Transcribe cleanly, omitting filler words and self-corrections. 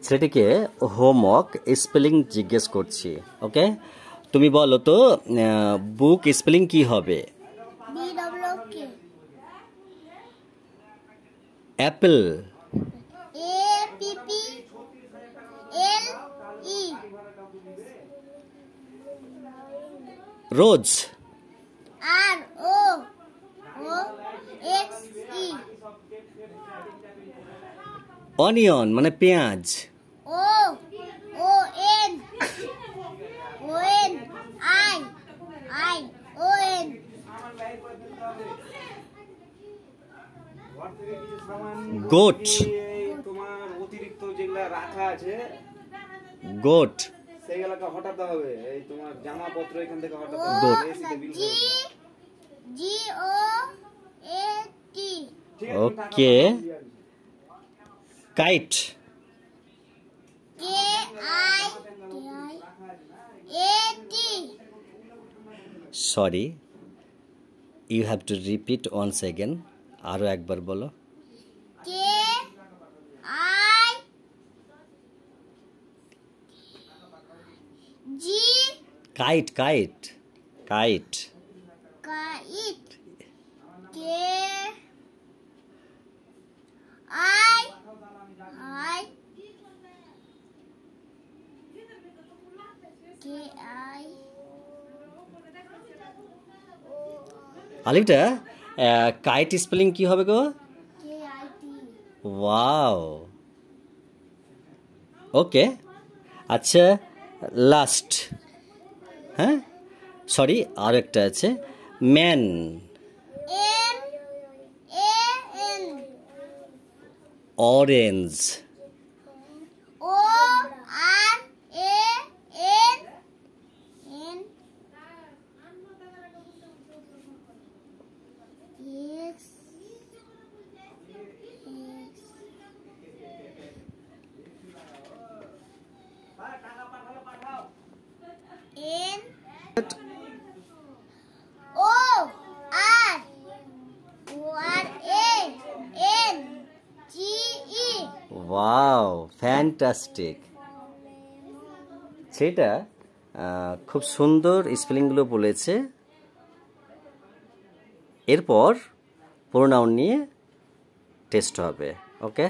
ছেলেটিকে homework spelling জিজ্ঞেস করছি। ওকে, তুমি বলো তো বুক স্পেলিং কি হবে? অ্যাপল, রোজ, অনিয়ন মানে পেঁয়াজ, গোট, তোমার অতিরিক্ত যেগুলা রাখা আছে গোট, সেইগুলাকে হটাতে হবে। এই তোমার জামাপত্র এখান থেকে হটাতে হবে। Goat, okay. Kite, sorry, you have to repeat once again. আরো একবার বলো। কাইট, কাইট, কাইট, আলিফটা কাইট স্পেলিং কি হবে গো? ওয়াও, ওকে। আচ্ছা, লাস্ট, হ্যাঁ সরি, আর একটা আছে, ম্যান, অরেঞ্জ, ওয়াও, ফ্যান্টাস্টিক। সেটা খুব সুন্দর স্পেলিংগুলো বলেছে। এরপর প্রোনাউন নিয়ে টেস্ট হবে। ওকে।